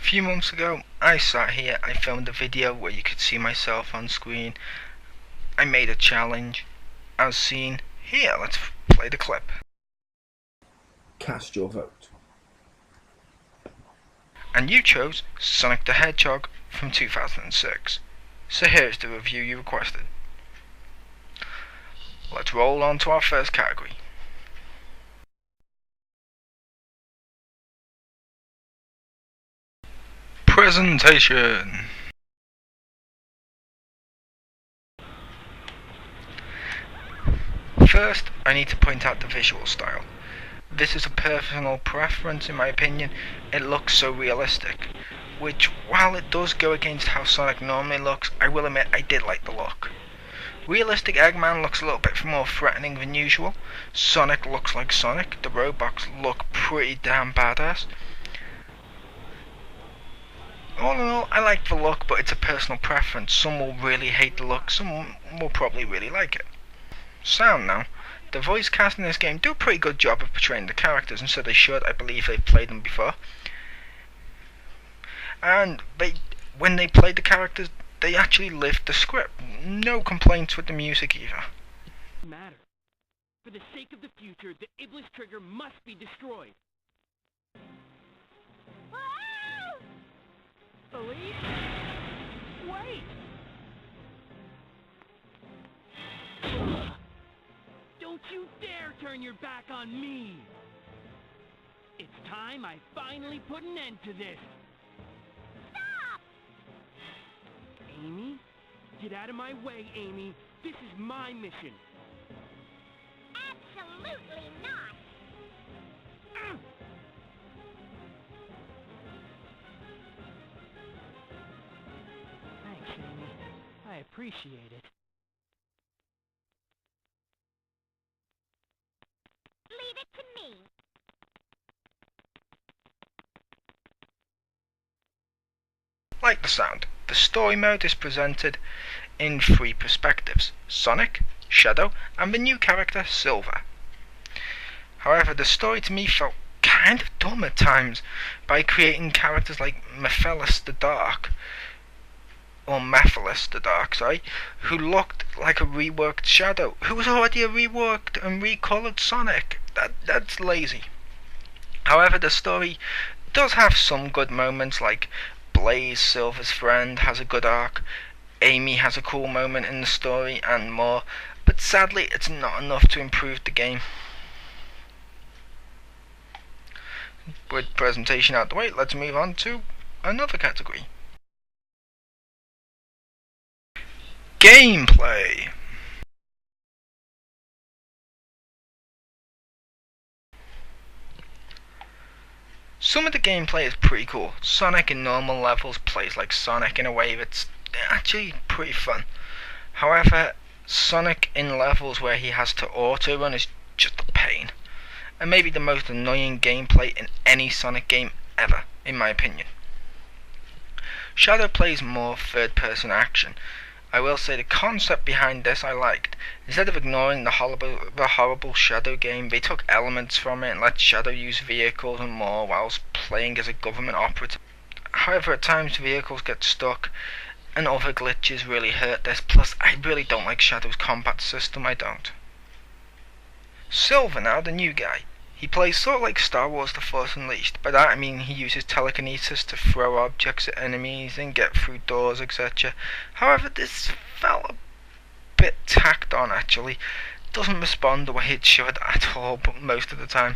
few months ago, I sat here, I filmed a video where you could see myself on screen. I made a challenge, as seen here. Let's play the clip. Cast your vote. And you chose Sonic the Hedgehog from 2006. So here's the review you requested. Let's roll on to our first category. Presentation. First, I need to point out the visual style. This is a personal preference in my opinion. It looks so realistic, which, while it does go against how Sonic normally looks, I will admit I did like the look. Realistic Eggman looks a little bit more threatening than usual. Sonic looks like Sonic. The robots look pretty damn badass. All in all, I like the look, but it's a personal preference. Some will really hate the look, some will probably really like it. Sound now. The voice cast in this game do a pretty good job of portraying the characters, and so they should. I believe they've played them before. And when they played the characters, they actually lived the script. No complaints with the music either. Matter. For the sake of the future, the Iblis trigger must be destroyed. Elise? Wait! Don't you dare turn your back on me! It's time I finally put an end to this. Stop! Amy? Get out of my way, Amy. This is my mission. Absolutely not. Thanks, Amy. I appreciate it. Leave it to me. Like the sound, the story mode is presented in 3 perspectives: Sonic, Shadow, and the new character, Silver. However, the story to me felt kind of dumb at times by creating characters like Mephiles the Dark, who looked like a reworked Shadow, who was already a reworked and recolored Sonic. That's lazy. However, the story does have some good moments, like Blaze, Silver's friend, has a good arc, Amy has a cool moment in the story, and more, but sadly it's not enough to improve the game. With presentation out the way, let's move on to another category. Gameplay. Some of the gameplay is pretty cool. Sonic in normal levels plays like Sonic in a way that's actually pretty fun. However, Sonic in levels where he has to auto-run is just a pain, and maybe the most annoying gameplay in any Sonic game ever, in my opinion. Shadow plays more third-person action. I will say the concept behind this I liked. Instead of ignoring the horrible Shadow game, they took elements from it and let Shadow use vehicles and more whilst playing as a government operative. However, at times vehicles get stuck and other glitches really hurt this, plus I really don't like Shadow's combat system, I don't. Silver now, the new guy. He plays sort of like Star Wars The Force Unleashed. By that I mean he uses telekinesis to throw objects at enemies and get through doors, etc. However, this felt a bit tacked on actually. Doesn't respond the way it should at all, but most of the time.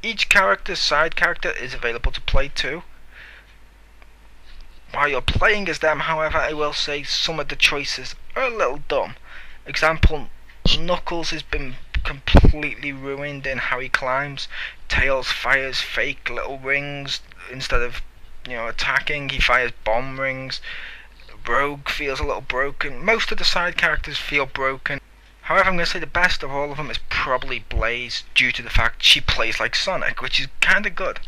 Each character's side character is available to play too. While you're playing as them, however, I will say some of the choices are a little dumb. Example, Knuckles has been completely ruined in how he climbs. Tails fires fake little rings instead of, attacking. He fires bomb rings. Rogue feels a little broken. Most of the side characters feel broken. However, I'm going to say the best of all of them is probably Blaze, due to the fact she plays like Sonic, which is kind of good.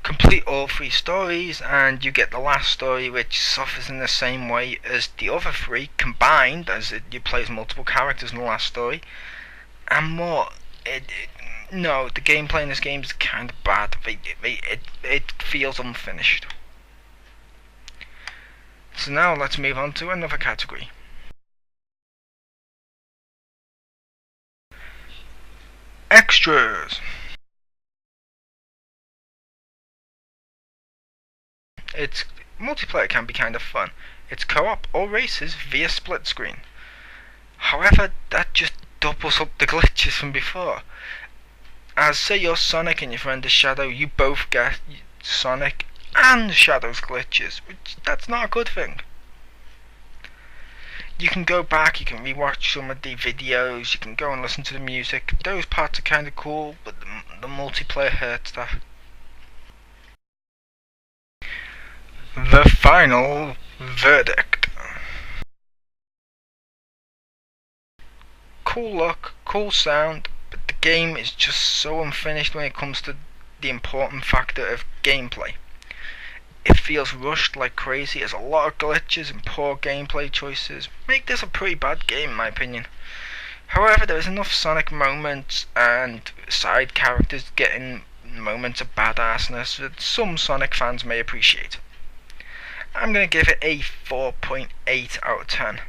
Complete all 3 stories and you get the last story, which suffers in the same way as the other 3 combined, as you play as multiple characters in the last story. and more. No, the gameplay in this game is kind of bad. It feels unfinished. So now let's move on to another category. Extras. It's multiplayer can be kind of fun. It's co-op or races via split screen. However, that just doubles up the glitches from before. As say you're Sonic and your friend is Shadow, you both get Sonic and Shadow's glitches, which that's not a good thing. You can go back, you can rewatch some of the videos, you can go and listen to the music. Those parts are kind of cool, but the multiplayer hurts that. The final verdict. Cool look, cool sound, but the game is just so unfinished when it comes to the important factor of gameplay. It feels rushed like crazy, there's a lot of glitches and poor gameplay choices. Make this a pretty bad game in my opinion. However, there is enough Sonic moments and side characters getting moments of badassness that some Sonic fans may appreciate. I'm going to give it a 4.8 out of 10.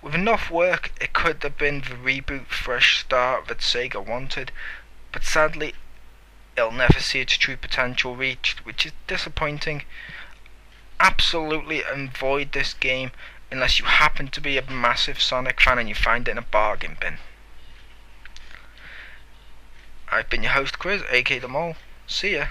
With enough work, it could have been the reboot fresh start that Sega wanted, but sadly, it'll never see its true potential reached, which is disappointing. Absolutely avoid this game unless you happen to be a massive Sonic fan and you find it in a bargain bin. I've been your host Chriz, aka the Mole. See ya.